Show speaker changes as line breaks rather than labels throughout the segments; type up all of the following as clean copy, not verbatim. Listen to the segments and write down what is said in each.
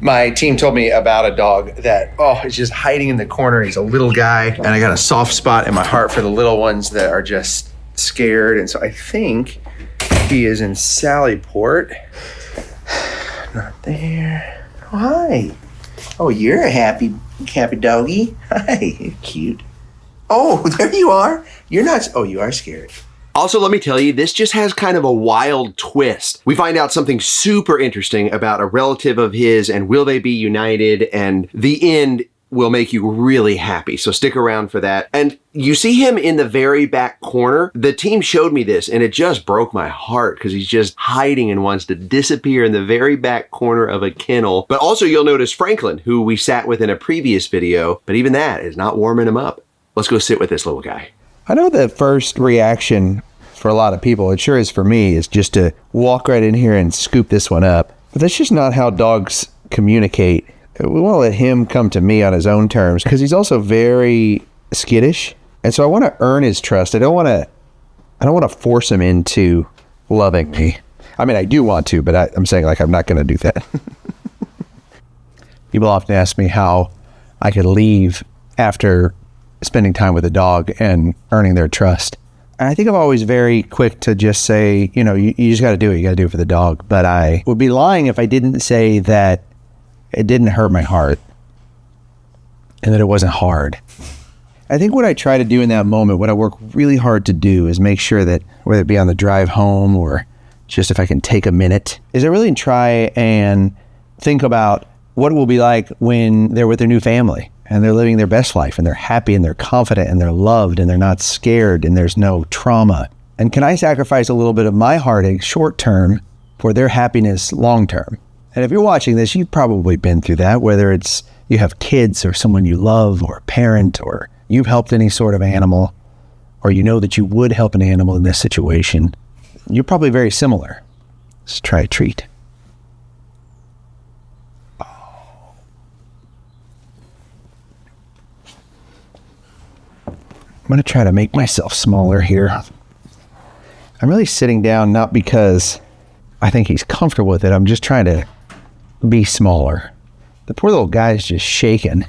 My team told me about a dog that, is just hiding in the corner. He's a little guy, and I got a soft spot in my heart for the little ones that are just scared. And so I think he is in Sallyport. Not there. Oh, hi. Oh, you're a happy doggy. Hi, you're cute. Oh, there you are. You're not. Oh, you are scared.
Also, let me tell you, this just has kind of a wild twist. We find out something super interesting about a relative of his and will they be united, and the end will make you really happy. So stick around for that. And you see him in the very back corner. The team showed me this and it just broke my heart because he's just hiding and wants to disappear in the very back corner of a kennel. But also you'll notice Franklin, who we sat with in a previous video, but even that is not warming him up. Let's go sit with this little guy.
I know the first reaction for a lot of people, it sure is for me, is just to walk right in here and scoop this one up. But that's just not how dogs communicate. We want to let him come to me on his own terms because he's also very skittish. And so I want to earn his trust. I don't want to force him into loving me. I mean, I do want to, but I'm saying like I'm not going to do that. People often ask me how I could leave after spending time with a dog and earning their trust. And I think I'm always very quick to just say, you just got to do it. You got to do it for the dog. But I would be lying if I didn't say that it didn't hurt my heart and that it wasn't hard. I think what I try to do in that moment, what I work really hard to do is make sure that whether it be on the drive home or just if I can take a minute, is I really try and think about what it will be like when they're with their new family and they're living their best life and they're happy and they're confident and they're loved and they're not scared and there's no trauma. And can I sacrifice a little bit of my heartache short term for their happiness long term? And if you're watching this, you've probably been through that, whether it's you have kids or someone you love or a parent or you've helped any sort of animal or you know that you would help an animal in this situation. You're probably very similar. Let's try a treat. I'm going to try to make myself smaller here. I'm really sitting down not because I think he's comfortable with it. I'm just trying to be smaller. The poor little guy is just shaking.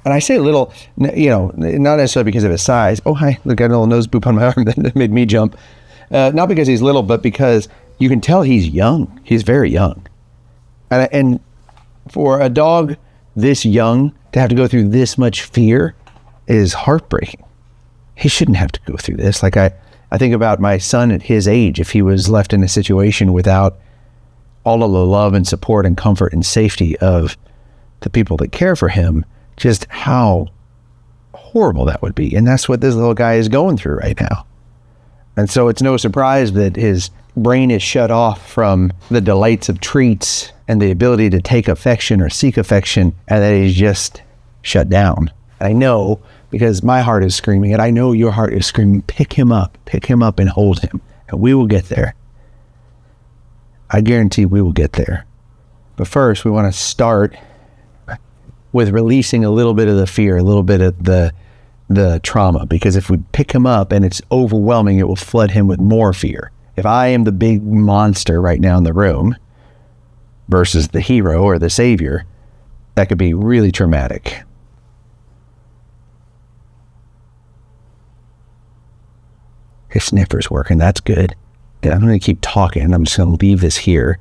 And I say little, not necessarily because of his size. Oh, hi, look, I got a little nose boop on my arm that made me jump. Not because he's little, but because you can tell he's young. He's very young. And for a dog this young to have to go through this much fear is heartbreaking. He shouldn't have to go through this. Like I think about my son at his age, if he was left in a situation without all of the love and support and comfort and safety of the people that care for him, just how horrible that would be. And that's what this little guy is going through right now. And so it's no surprise that his brain is shut off from the delights of treats and the ability to take affection or seek affection, and that he's just shut down. And I know because my heart is screaming, and I know your heart is screaming, pick him up and hold him, and we will get there. I guarantee we will get there. But first, we want to start with releasing a little bit of the fear, a little bit of the trauma, because if we pick him up and it's overwhelming, it will flood him with more fear. If I am the big monster right now in the room versus the hero or the savior, that could be really traumatic. His sniffer's working, that's good. I'm going to keep talking. I'm just going to leave this here.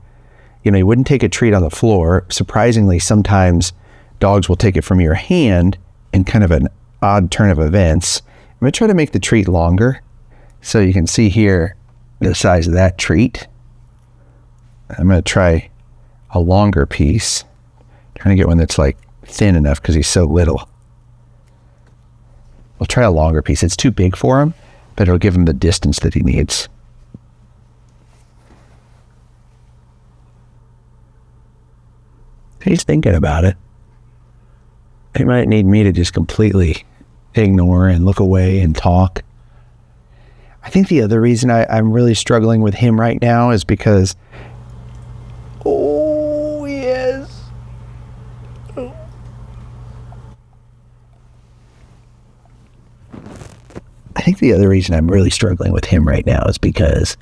You wouldn't take a treat on the floor. Surprisingly, sometimes dogs will take it from your hand in kind of an odd turn of events. I'm going to try to make the treat longer. So you can see here the size of that treat. I'm going to try a longer piece. Trying to get one that's like thin enough because he's so little. We'll try a longer piece. It's too big for him, but it'll give him the distance that he needs. He's thinking about it. He might need me to just completely ignore and look away and talk. I think the other reason I'm really struggling with him right now is because, yes. Oh. I think the other reason I'm really struggling with him right now is because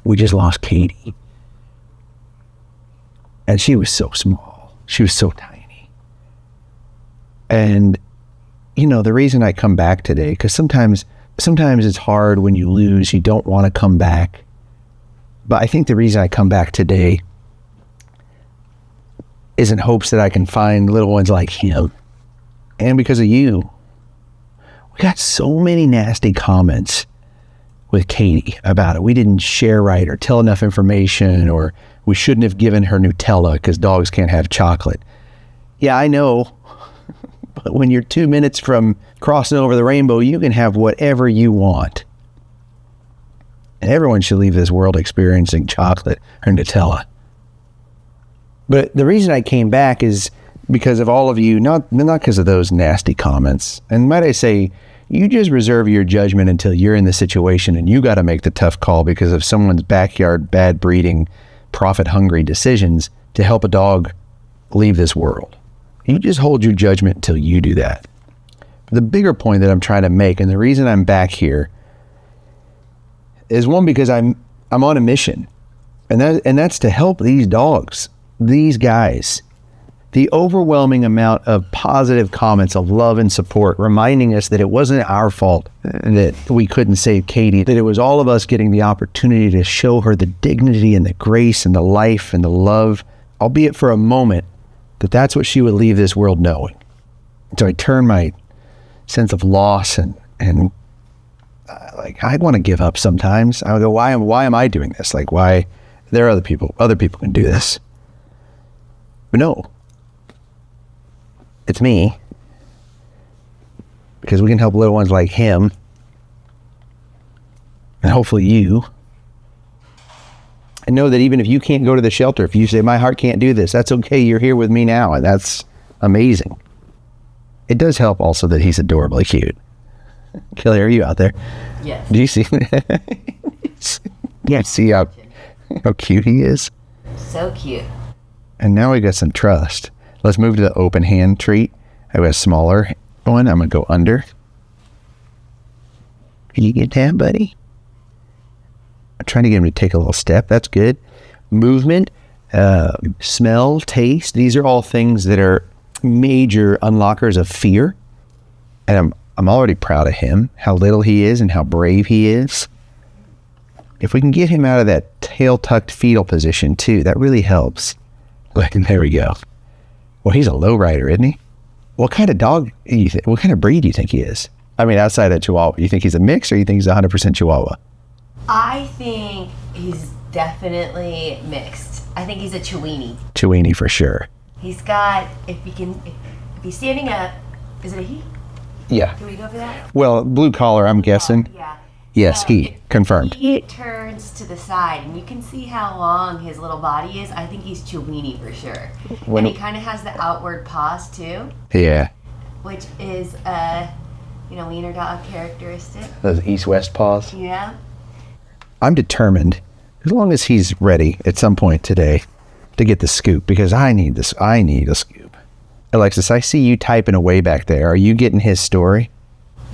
we just lost Katie. And she was so small. She was so tiny. And, you know, the reason I come back today, because sometimes it's hard when you lose, you don't want to come back. But I think the reason I come back today is in hopes that I can find little ones like him. And because of you. We got so many nasty comments with Katie about it. We didn't share right or tell enough information, or we shouldn't have given her Nutella because dogs can't have chocolate. Yeah, I know. But when you're 2 minutes from crossing over the rainbow, you can have whatever you want. And everyone should leave this world experiencing chocolate or Nutella. But the reason I came back is because of all of you, not because of those nasty comments. And might I say, you just reserve your judgment until you're in the situation and you got to make the tough call because of someone's backyard bad breeding, profit-hungry decisions to help a dog leave this world. You just hold your judgment until you do that. But the bigger point that I'm trying to make, and the reason I'm back here, is one, because I'm on a mission, and that's to help these dogs, these guys. The overwhelming amount of positive comments of love and support, reminding us that it wasn't our fault that we couldn't save Katie, that it was all of us getting the opportunity to show her the dignity and the grace and the life and the love, albeit for a moment, that's what she would leave this world knowing. So I turn my sense of loss and like, I want to give up sometimes. I go, why am I doing this? Like, why? There are other people can do this. But no. It's me, because we can help little ones like him, and hopefully you. And know that even if you can't go to the shelter, if you say, my heart can't do this, that's okay. You're here with me now, and that's amazing. It does help also that he's adorably cute. Kelly, are you out there?
Yes.
Do you see? Yeah, see how cute he is?
So cute.
And now we got some trust. Let's move to the open hand treat. I have a smaller one. I'm going to go under. Can you get that, buddy? I'm trying to get him to take a little step. That's good. Movement, smell, taste. These are all things that are major unlockers of fear. And I'm already proud of him, how little he is and how brave he is. If we can get him out of that tail tucked fetal position too, that really helps. There we go. Well, he's a low rider, isn't he? What kind of dog do you think? What kind of breed do you think he is? I mean, outside of Chihuahua, you think he's a mix, or you think he's 100% Chihuahua?
I think he's definitely mixed. I think he's a Chiweenie.
Chiweenie for sure.
He's got, if he's standing up, is it a he?
Yeah.
Can we go for that?
Well, blue collar, I'm guessing.
Yeah.
Yes, he. Confirmed.
He turns to the side, and you can see how long his little body is. I think he's Chiweenie for sure. And he kind of has the outward paws too.
Yeah.
Which is wiener dog characteristic.
Those east-west paws.
Yeah.
I'm determined, as long as he's ready at some point today, to get the scoop, because I need this. I need a scoop. Alexis, I see you typing away back there. Are you getting his story?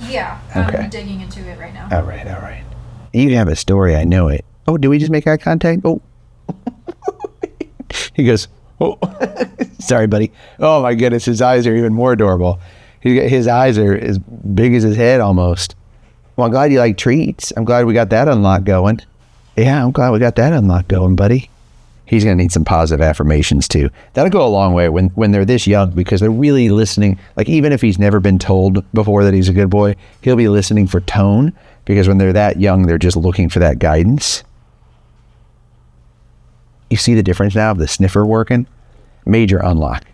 Yeah,
Okay.
I'm digging into it right now.
All right. You have a story, I know it. Oh, did we just make eye contact? Oh. He goes, oh. Sorry, buddy. Oh, my goodness, his eyes are even more adorable. His eyes are as big as his head almost. Well, I'm glad you like treats. I'm glad we got that unlock going. Yeah, I'm glad we got that unlock going, buddy. He's going to need some positive affirmations too. That'll go a long way when they're this young, because they're really listening. Like, even if he's never been told before that he's a good boy, he'll be listening for tone, because when they're that young, they're just looking for that guidance. You see the difference now of the sniffer working? Major unlock.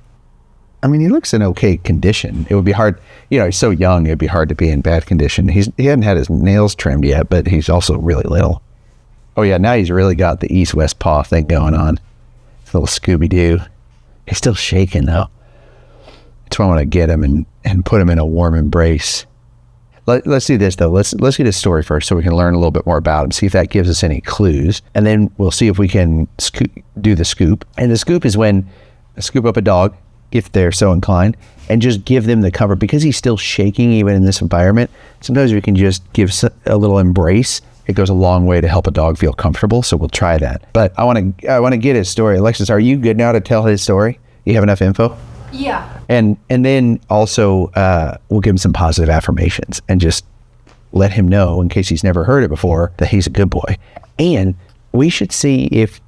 I mean, he looks in okay condition. It would be hard, he's so young, it'd be hard to be in bad condition. He hadn't had his nails trimmed yet, but he's also really little. Oh yeah, now he's really got the east-west paw thing going on. It's a little Scooby-Doo. He's still shaking though. That's why I want to get him and put him in a warm embrace. Let's do this though. Let's get his story first, so we can learn a little bit more about him, see if that gives us any clues. And then we'll see if we can do the scoop. And the scoop is when I scoop up a dog, if they're so inclined, and just give them the cover. Because he's still shaking even in this environment, sometimes we can just give a little embrace It goes a long way to help a dog feel comfortable, so we'll try that. But I want to get his story. Alexis, are you good now to tell his story? You have enough info?
Yeah.
And then also we'll give him some positive affirmations and just let him know, in case he's never heard it before, that he's a good boy. And we should see if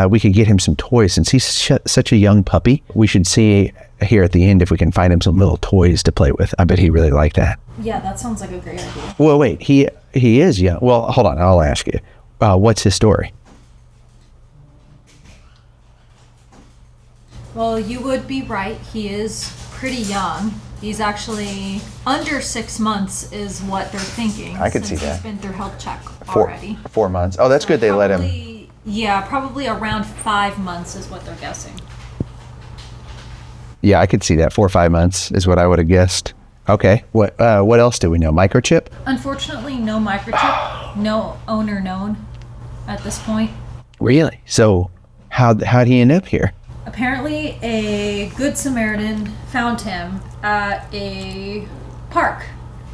we could get him some toys. Since he's such a young puppy, we should see here at the end if we can find him some little toys to play with. I bet he'd really like that.
Yeah, that sounds like a great idea.
Well, wait, he is young. Well, hold on, I'll ask you. What's his story?
Well, you would be right. He is pretty young. He's actually under 6 months is what they're thinking.
I could see
since
that.
He's been through health check already.
4 months. Oh, that's good. They let him.
Yeah, probably around 5 months is what they're guessing.
Yeah, I could see that. 4 or 5 months is what I would have guessed. Okay. What else do we know? Microchip?
Unfortunately, no microchip, no owner known at this point.
Really? So how'd he end up here?
Apparently, a good Samaritan found him at a park.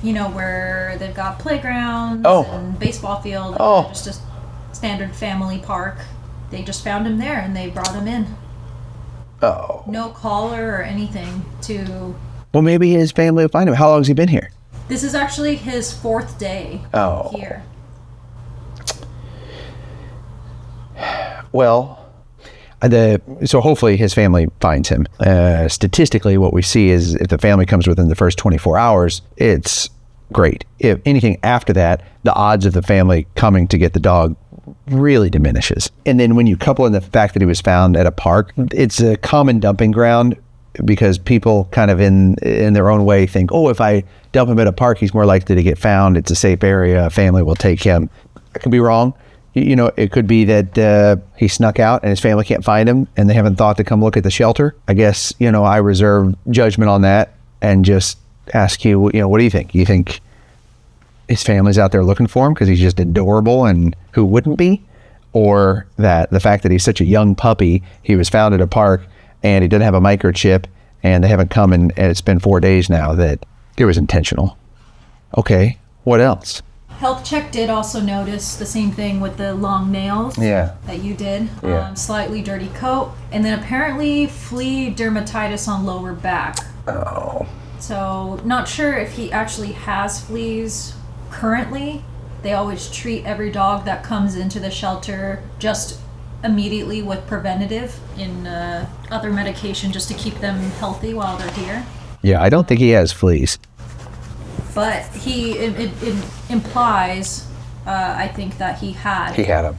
You know, where they've got playgrounds and baseball field.
Oh.
Just a standard family park. They just found him there and they brought him in.
Oh.
No collar or anything to...
Well, maybe his family will find him. How long has he been here?
This is actually his 4th day here.
Well, so hopefully his family finds him. Statistically, what we see is if the family comes within the first 24 hours, it's great. If anything after that, the odds of the family coming to get the dog really diminishes. And then when you couple in the fact that he was found at a park, it's a common dumping ground because people kind of in their own way think, oh, if I dump him at a park, he's more likely to get found. It's a safe area. A family will take him. I could be wrong. You know, it could be that he snuck out and his family can't find him and they haven't thought to come look at the shelter. I guess, I reserve judgment on that and just ask you, what do you think? You think his family's out there looking for him because he's just adorable and who wouldn't be? Or that the fact that he's such a young puppy, he was found at a park and he didn't have a microchip and they haven't come and it's been 4 days now, that it was intentional. Okay, what else?
Health check did also notice the same thing with the long nails that you did.
Yeah.
Slightly dirty coat. And then apparently flea dermatitis on lower back.
Oh.
So not sure if he actually has fleas currently. They always treat every dog that comes into the shelter just immediately with preventative in other medication just to keep them healthy while they're here.
Yeah, I don't think he has fleas.
But it implies, I think, that he had
them.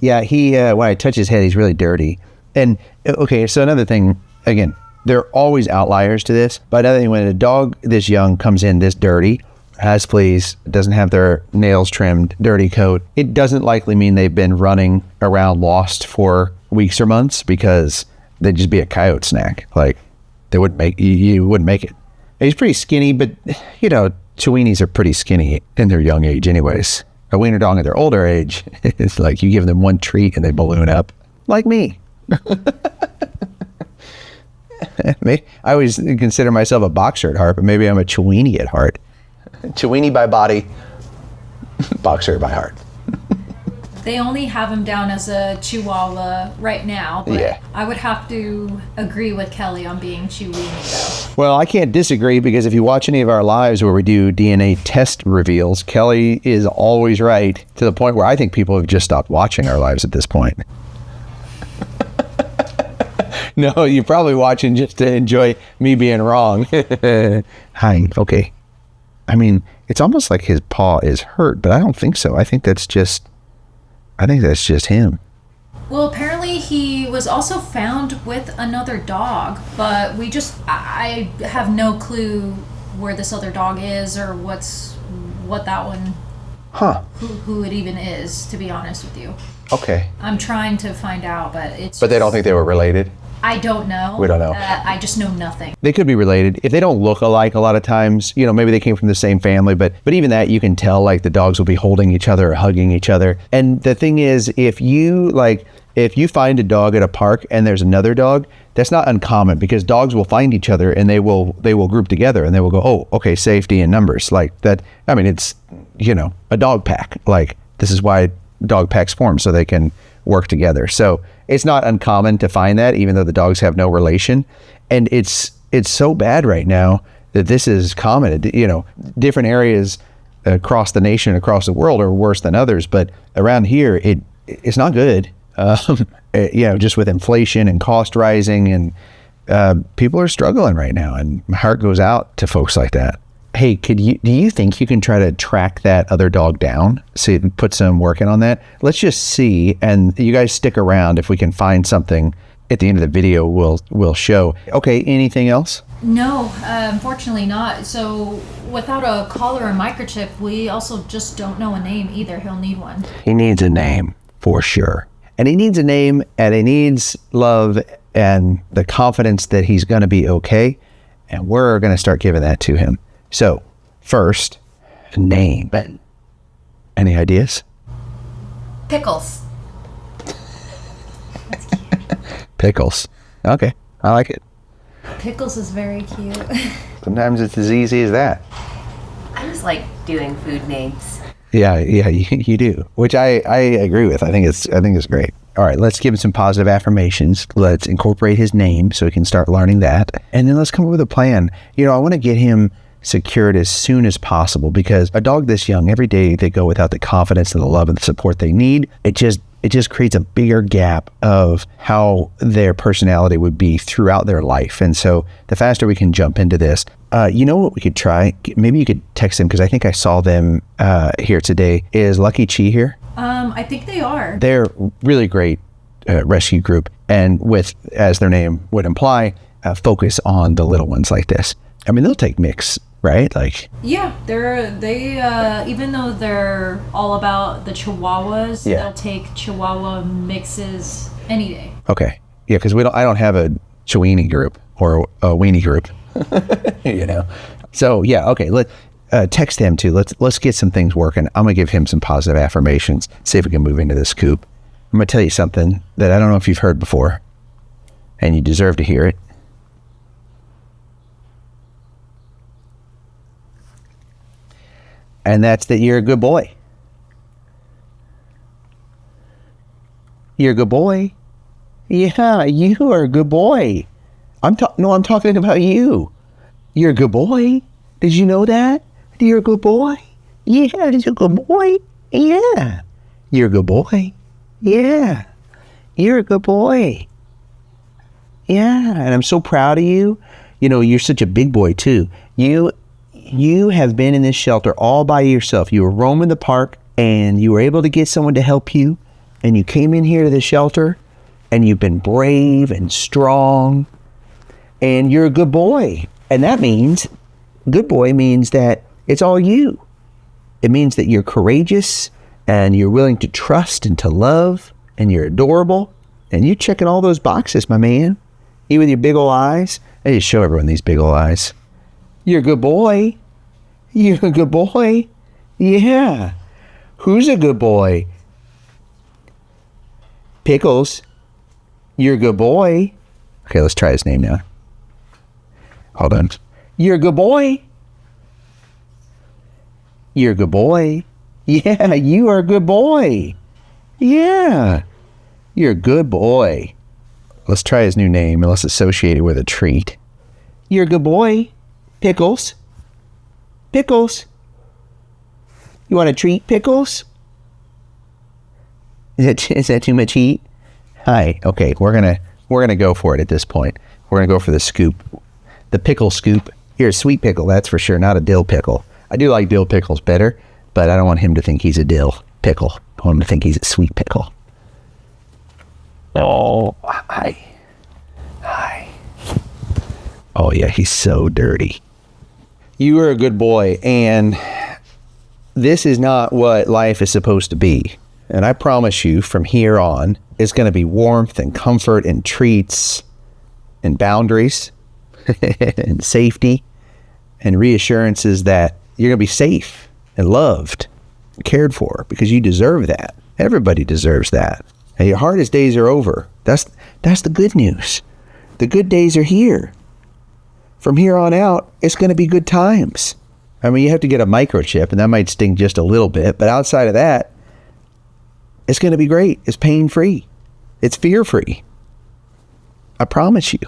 Yeah, when I touch his head, he's really dirty. And, okay, so another thing, again, there are always outliers to this, but another thing, when a dog this young comes in this dirty, has fleas, doesn't have their nails trimmed, dirty coat, it doesn't likely mean they've been running around lost for weeks or months, because they'd just be a coyote snack. Like, they wouldn't make, you wouldn't make it. He's pretty skinny, but, Chihuahuas are pretty skinny in their young age anyways. A wiener dog at their older age, it's like you give them one treat and they balloon up. Like me. I always consider myself a boxer at heart, but maybe I'm a Chihuahua at heart. Chihuahua by body, boxer by heart.
They only have him down as a Chihuahua right now, but
Yeah.
I would have to agree with Kelly on being Chihuahua though.
Well, I can't disagree, because if you watch any of our lives where we do DNA test reveals, Kelly is always right, to the point where I think people have just stopped watching our lives at this point. No, you're probably watching just to enjoy me being wrong. Hi, okay. I mean, it's almost like his paw is hurt, but I don't think so. I think that's just him.
Well, apparently he was also found with another dog, but I have no clue where this other dog is or what that one, who it even is, to be honest with you.
Okay.
I'm trying to find out, but
But they don't think they were related?
I don't know.
We don't know.
I just know nothing.
They could be related. If they don't look alike a lot of times, maybe they came from the same family, but even that, you can tell, like, the dogs will be holding each other or hugging each other. And the thing is, if you find a dog at a park and there's another dog, that's not uncommon, because dogs will find each other and they will group together and they will go, oh, okay, safety in numbers. Like that. I mean, it's, a dog pack. Like, This is why dog packs form, so they can work together. So it's not uncommon to find that, even though the dogs have no relation. And it's so bad right now that this is common. You know, different areas across the nation, across the world are worse than others, but around here, it's not good. You know, just with inflation and cost rising, and people are struggling right now, and my heart goes out to folks like that. Hey, do you think you can try to track that other dog down? See, put some working on that. Let's just see, and you guys stick around. If we can find something at the end of the video, we'll show. Okay, anything else?
No, unfortunately not. So without a collar or microchip, we also just don't know a name either. He'll need one.
He needs a name for sure. And he needs a name, and he needs love and the confidence that he's going to be okay. And we're going to start giving that to him. So first, name. Any ideas?
Pickles.
Pickles. Okay, I like it.
Pickles is very cute.
Sometimes it's as easy as that.
I just like doing food names.
Yeah, you do, which I agree with. I think it's great. All right, let's give him some positive affirmations. Let's incorporate his name so he can start learning that, and then let's come up with a plan. You know, I want to get him secured as soon as possible, because a dog this young, every day they go without the confidence and the love and the support they need. It just creates a bigger gap of how their personality would be throughout their life. And so the faster we can jump into this, you know what we could try? Maybe you could text them, because I think I saw them here today. Is Lucky Chi here?
I think they are.
They're really great rescue group, and with, as their name would imply, focus on the little ones like this. I mean, they'll take mix, right? Like,
yeah, they even though they're all about the Chihuahuas, they'll take Chihuahua mixes any day.
Okay, yeah, because I don't have a Chiweenie group or a weenie group, you know. So yeah, okay, let text him too. Let's get some things working. I'm gonna give him some positive affirmations. See if we can move into this coop. I'm gonna tell you something that I don't know if you've heard before, and you deserve to hear it. And that's that you're a good boy. You're a good boy. Yeah, you are a good boy. I'm talking about you. You're a good boy. Did you know that? You're a good boy. Yeah, you're a good boy. Yeah. You're a good boy. Yeah. You're a good boy. Yeah, and I'm so proud of you. You know, you're such a big boy too. You have been in this shelter all by yourself. You were roaming the park, and you were able to get someone to help you, and you came in here to the shelter, and you've been brave and strong, and you're a good boy. And that means, good boy means that it's all you. It means that you're courageous, and you're willing to trust and to love, and you're adorable, and you're checking all those boxes, my man. You with your big old eyes. I just show everyone these big old eyes. You're a good boy. You're a good boy. Yeah. Who's a good boy? Pickles. You're a good boy. Okay, let's try his name now. Hold on. You're a good boy. You're a good boy. Yeah, you are a good boy. Yeah. You're a good boy. Let's try his new name, and let's associate it with a treat. You're a good boy. Pickles. Pickles. You want a treat, Pickles? Is that too much heat? Hi. Okay, we're gonna go for it at this point. We're gonna go for the scoop, the pickle scoop. Here, a sweet pickle, that's for sure, not a dill pickle. I do like dill pickles better, but I don't want him to think he's a dill pickle. I want him to think he's a sweet pickle. Oh, hi. Hi. Oh yeah, he's so dirty. You are a good boy, and this is not what life is supposed to be. And I promise you, from here on, it's going to be warmth and comfort and treats and boundaries and safety and reassurances that you're going to be safe and loved and cared for, because you deserve that. Everybody deserves that. And your hardest days are over. That's the good news. The good days are here. From here on out, it's going to be good times. I mean, you have to get a microchip, and that might sting just a little bit, but outside of that, It's going to be great. It's pain-free. It's fear-free. I promise you.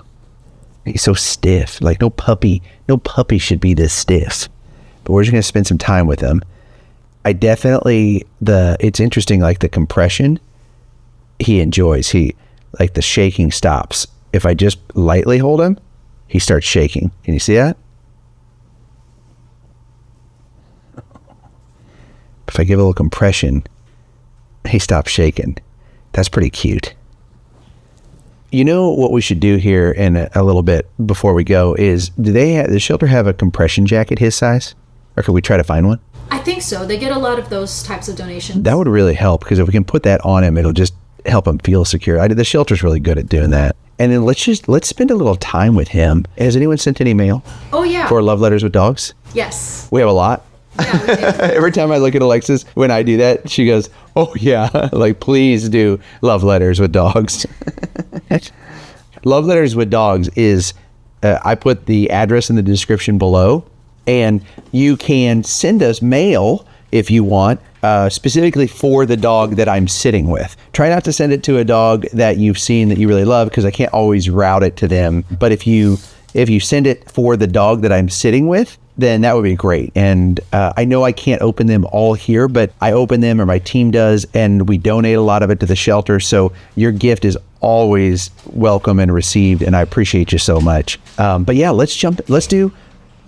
He's so stiff. Like no puppy should be this stiff. But we're just going to spend some time with him. I definitely, it's interesting, like the compression he enjoys. Like the shaking stops. If I just lightly hold him, he starts shaking. Can you see that? If I give a little compression, he stops shaking. That's pretty cute. You know what we should do here in a little bit before we go is, does the shelter have a compression jacket his size? Or could we try to find one? I
think so. They get a lot of those types of donations.
That would really help, because if we can put that on him, it'll just help him feel secure. The shelter's really good at doing that. And then let's spend a little time with him. Has anyone sent any mail?
Oh, yeah.
For Love Letters with Dogs?
Yes.
We have a lot.
Yeah, we do.
Every time I look at Alexis, when I do that, she goes, oh yeah, like please do Love Letters with Dogs. Love Letters with Dogs is, I put the address in the description below, and you can send us mail if you want, specifically for the dog that I'm sitting with. Try not to send it to a dog that you've seen that you really love, because I can't always route it to them. But if you send it for the dog that I'm sitting with, then that would be great. And I know I can't open them all here, but I open them, or my team does, and we donate a lot of it to the shelter. So your gift is always welcome and received, and I appreciate you so much. But yeah, let's do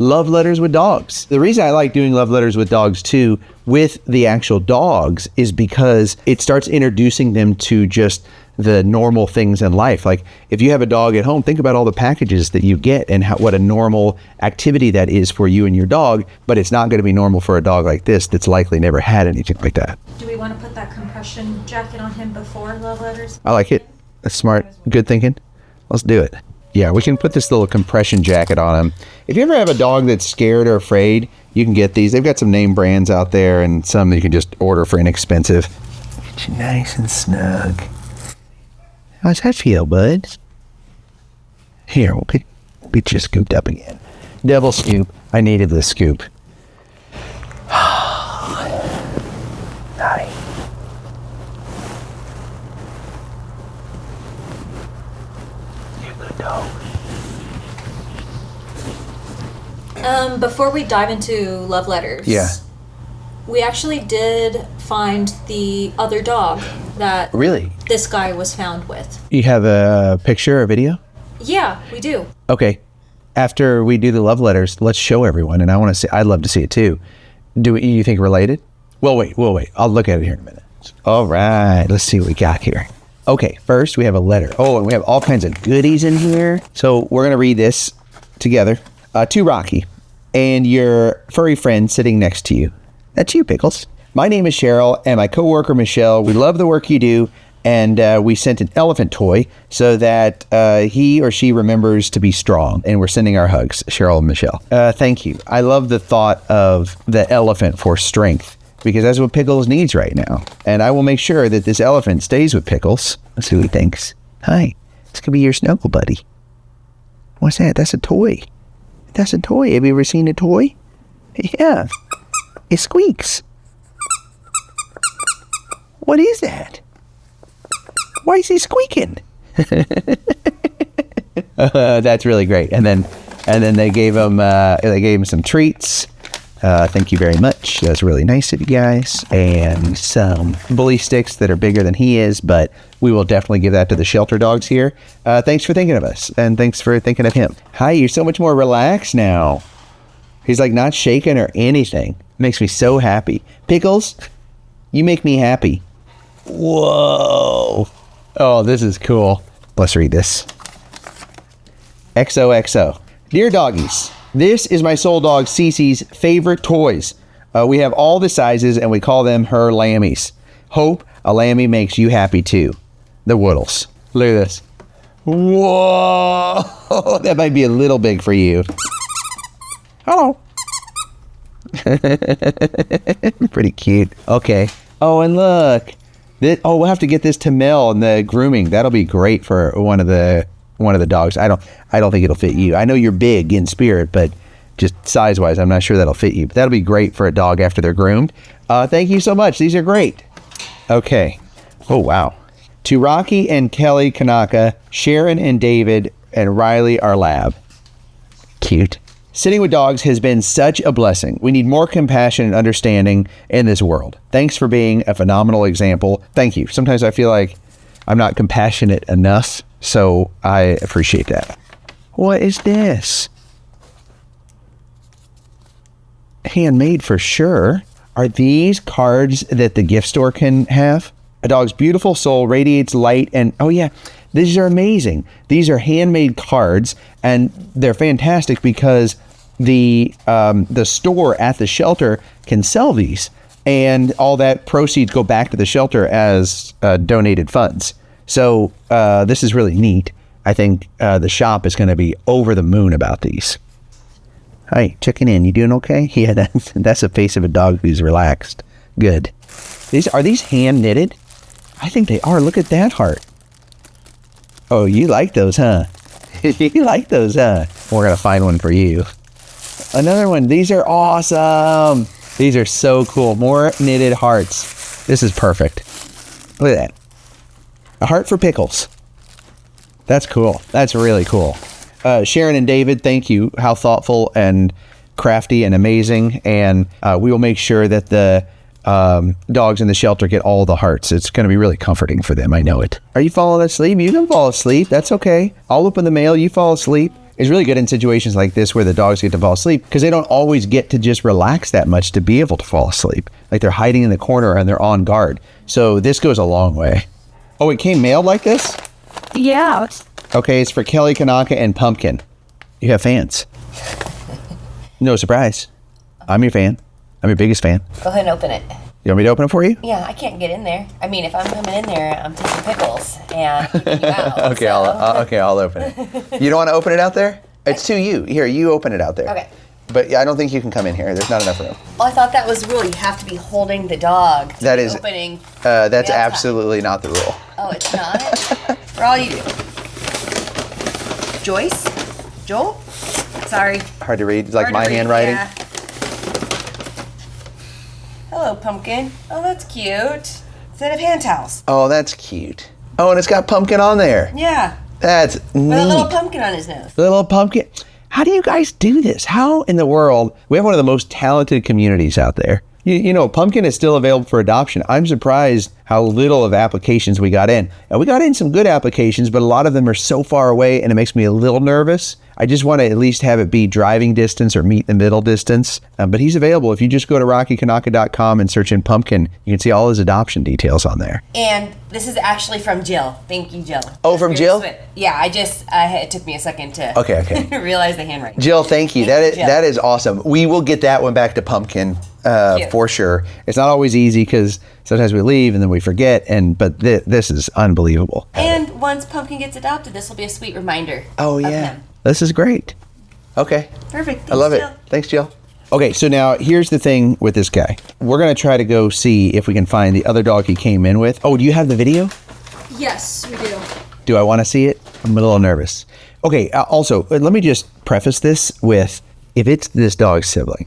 Love Letters with Dogs. The reason I like doing Love Letters with Dogs too, with the actual dogs, is because it starts introducing them to just the normal things in life. Like if you have a dog at home, think about all the packages that you get and what a normal activity that is for you and your dog, but it's not going to be normal for a dog like this that's likely never had anything like that.
Do we want to put that compression jacket on him before Love Letters?
I like it. That's smart. Good thinking. Let's do it. Yeah, we can put this little compression jacket on him. If you ever have a dog that's scared or afraid, you can get these. They've got some name brands out there, and some that you can just order for inexpensive. Get you nice and snug. How's that feel, bud? Here, we'll get you scooped up again. Double scoop. I needed this scoop. Hi. You're a good dog.
Before we dive into Love Letters, we actually did find the other dog that this guy was found with. You have a picture or video? Yeah, we do. Okay. After we do the Love Letters, let's show everyone, and I'd love to see it too. Do you think related? We'll wait. I'll look at it here in a minute. All right, let's see what we got here. Okay, first we have a letter. Oh, and we have all kinds of goodies in here. So we're going to read this together. To Rocky and your furry friend sitting next to you. That's you, Pickles. My name is Cheryl, and my coworker Michelle. We love the work you do, and we sent an elephant toy so that he or she remembers to be strong. And we're sending our hugs, Cheryl and Michelle. Thank you. I love the thought of the elephant for strength, because that's what Pickles needs right now. And I will make sure that this elephant stays with Pickles. Let's see what he thinks. Hi, this could be your snuggle buddy. What's that? That's a toy. That's a toy. Have you ever seen a toy? Yeah. It squeaks. What is that? Why is he squeaking? That's really great. And then they gave him some treats. Thank you very much. That's really nice of you guys. And some bully sticks that are bigger than he is, but we will definitely give that to the shelter dogs here. Thanks for thinking of us, and thanks for thinking of him. Hi, you're so much more relaxed now. He's like not shaking or anything. Makes me so happy. Pickles, you make me happy. Whoa. Oh, this is cool. Let's read this. XOXO. Dear doggies, this is my soul dog Cece's favorite toys. We have all the sizes, and we call them her lammies. Hope a lammy makes you happy too. The Woodles. Look at this. Whoa. That might be a little big for you. Hello. Pretty cute. Okay. Oh, and look. We'll have to get this to Mel in the grooming. That'll be great for one of the dogs. I don't think it'll fit you. I know you're big in spirit, but just size-wise, I'm not sure that'll fit you. But that'll be great for a dog after they're groomed. Thank you so much. These are great. Okay.
Oh, wow. To Rocky and Kelly Kanaka, Sharon and David, and Riley, our lab. Cute. Sitting with dogs has been such a blessing. We need more compassion and understanding in this world. Thanks for being a phenomenal example. Thank you. Sometimes I feel like I'm not compassionate enough, so I appreciate that. What is this? Handmade for sure. Are these cards that the gift store can have? A dog's beautiful soul radiates light and, oh yeah, these are amazing. These are handmade cards and they're fantastic because the store at the shelter can sell these and all that proceeds go back to the shelter as donated funds. So this is really neat. I think the shop is going to be over the moon about these. Hi, checking in. You doing okay? Yeah, that's the face of a dog who's relaxed. Good. Are these hand knitted? I think they are. Look at that heart. Oh, you like those, huh? You like those, huh? We're going to find one for you. Another one. These are awesome. These are so cool. More knitted hearts. This is perfect. Look at that. A heart for pickles. That's cool. That's really cool. Sharon and David, thank you. How thoughtful and crafty and amazing. And we will make sure that the dogs in the shelter get all the hearts. It's going to be really comforting for them. I know it. Are you falling asleep? You can fall asleep. That's okay. I'll open the mail. You fall asleep. It's really good in situations like this where the dogs get to fall asleep because they don't always get to just relax that much to be able to fall asleep. Like they're hiding in the corner and they're on guard. So this goes a long way. Oh, it came mailed like this?
Yeah.
Okay, it's for Kelly Kanaka and Pumpkin. You have fans. No surprise. I'm your fan. I'm your biggest fan.
Go ahead and open it.
You want me to open it for you?
Yeah, I can't get in there. I mean, if I'm coming in there, I'm taking pickles and keeping you out.
Okay,
so.
I'll open it. You don't want to open it out there? It's to you. Here, you open it out there.
Okay.
But I don't think you can come in here. There's not enough room.
Well, I thought that was rule. You have to be holding the dog.
That is
opening.
That's absolutely not the rule.
Oh, it's not? For all you do. Joyce? Joel? Sorry.
Hard to read. It's like
Hard
my
to read,
handwriting.
yeah. Hello, Pumpkin. Oh, that's cute. Instead of hand towels.
Oh, that's cute. Oh, and it's got Pumpkin on there.
Yeah.
That's neat.
With a little pumpkin on his nose.
Little Pumpkin. How do you guys do this? How in the world? We have one of the most talented communities out there. You know, Pumpkin is still available for adoption. I'm surprised how little of applications we got in. And we got in some good applications, but a lot of them are so far away and it makes me a little nervous. I just want to at least have it be driving distance or meet in the middle distance. But he's available. If you just go to rockykanaka.com and search in Pumpkin, you can see all his adoption details on there.
And this is actually from Jill. Thank you, Jill.
Oh, from Jill?
Yeah, it took me a second to
Okay.
realize the handwriting.
Jill, thank you. That is awesome. We will get that one back to Pumpkin for sure. It's not always easy because sometimes we leave and then we forget. But this is unbelievable.
And once Pumpkin gets adopted, this will be a sweet reminder.
Oh
of
yeah,
him.
This is great. Okay,
Perfect. Thanks,
I love
Jill.
it. Thanks, Jill. Okay, so now here's the thing with this guy. We're gonna try to go see if we can find the other dog he came in with. Oh, do you have the video?
Yes, we do.
Do I want to see it? I'm a little nervous. Okay, also, let me just preface this with, if it's this dog's sibling,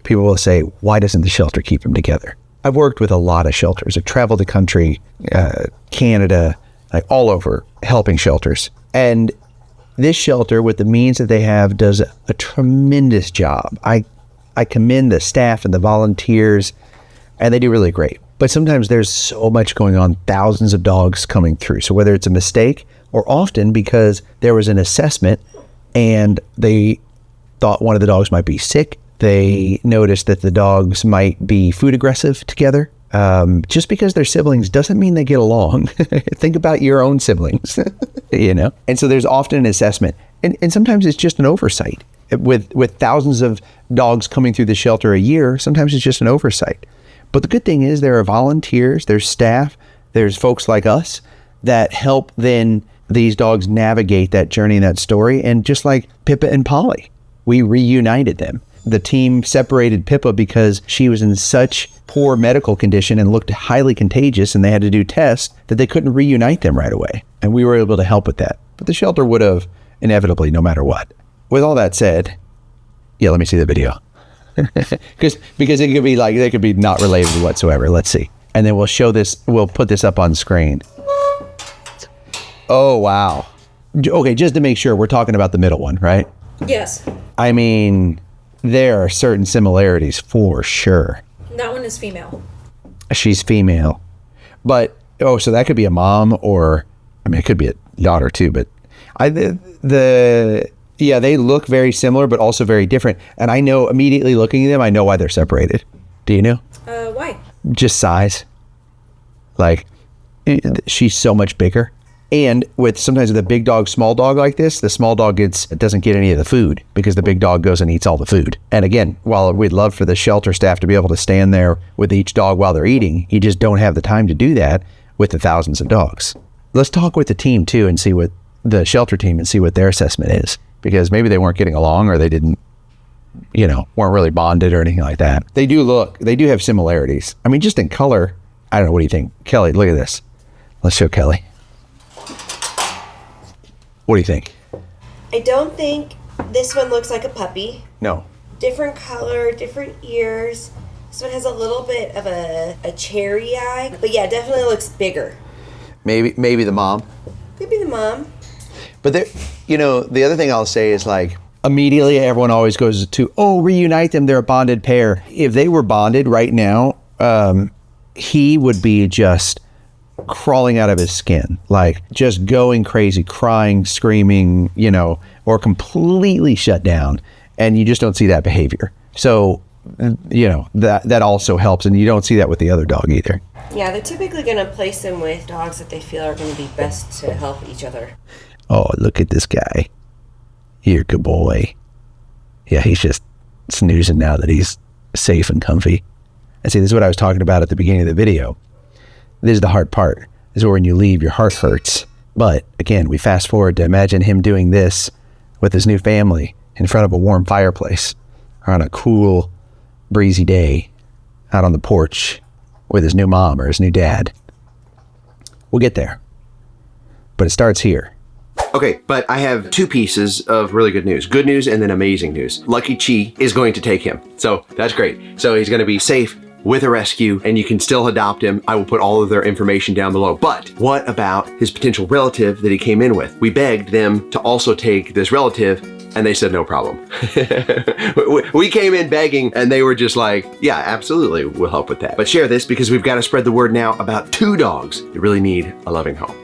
people will say, why doesn't the shelter keep them together? I've worked with a lot of shelters. I've traveled the country, Canada, like all over, helping shelters. And this shelter, with the means that they have, does a tremendous job. I commend the staff and the volunteers, and they do really great. But sometimes there's so much going on, thousands of dogs coming through. So whether it's a mistake or often because there was an assessment and they thought one of the dogs might be sick, they noticed that the dogs might be food aggressive together. Just because they're siblings doesn't mean they get along. Think about your own siblings, you know? And so there's often an assessment. And sometimes it's just an oversight. With thousands of dogs coming through the shelter a year, sometimes it's just an oversight. But the good thing is there are volunteers, there's staff, there's folks like us that help then these dogs navigate that journey and that story. And just like Pippa and Polly, we reunited them. The team separated Pippa because she was in such poor medical condition and looked highly contagious, and they had to do tests that they couldn't reunite them right away. And we were able to help with that. But the shelter would have inevitably, no matter what. With all that said, yeah, let me see the video. Because it could be like, they could be not related whatsoever. Let's see. And then we'll put this up on screen. Oh, wow. Okay, just to make sure, we're talking about the middle one, right?
Yes.
I mean, there are certain similarities for sure.
That one is female.
She's female. But, so that could be a mom or, I mean, it could be a daughter too, but they look very similar, but also very different. And I know immediately looking at them, I know why they're separated. Do you know?
Why?
Just size. Like, she's so much bigger. And sometimes with a big dog, small dog like this, the small dog doesn't get any of the food because the big dog goes and eats all the food. And again, while we'd love for the shelter staff to be able to stand there with each dog while they're eating, you just don't have the time to do that with the thousands of dogs. Let's talk with the team too and see what the shelter team and see what their assessment is, because maybe they weren't getting along or they didn't, weren't really bonded or anything like that. They do have similarities. I mean, just in color, I don't know. What do you think? Kelly, look at this. Let's show Kelly. What do you think?
I don't think this one looks like a puppy.
No.
Different color, different ears. This one has a little bit of a cherry eye. But yeah, definitely looks bigger.
Maybe the mom.
Maybe the mom.
But there, the other thing I'll say is like, immediately everyone always goes to, reunite them. They're a bonded pair. If they were bonded right now, he would be just crawling out of his skin, like just going crazy, crying, screaming, or completely shut down. And you just don't see that behavior. So, that also helps. And you don't see that with the other dog either.
Yeah, they're typically going to place them with dogs that they feel are going to be best to help each other.
Oh, look at this guy. You're a good boy. Yeah, he's just snoozing now that he's safe and comfy. And see, this is what I was talking about at the beginning of the video. This is the hard part. This is where when you leave, your heart hurts. But again, we fast forward to imagine him doing this with his new family in front of a warm fireplace or on a cool, breezy day out on the porch with his new mom or his new dad. We'll get there. But it starts here.
Okay, but I have two pieces of really good news. Good news and then amazing news. Lucky Chi is going to take him. So that's great. So he's going to be safe with a rescue and you can still adopt him. I will put all of their information down below. But what about his potential relative that he came in with? We begged them to also take this relative and they said no problem. We came in begging and they were just like, yeah, absolutely, we'll help with that. But share this because we've got to spread the word now about two dogs that really need a loving home.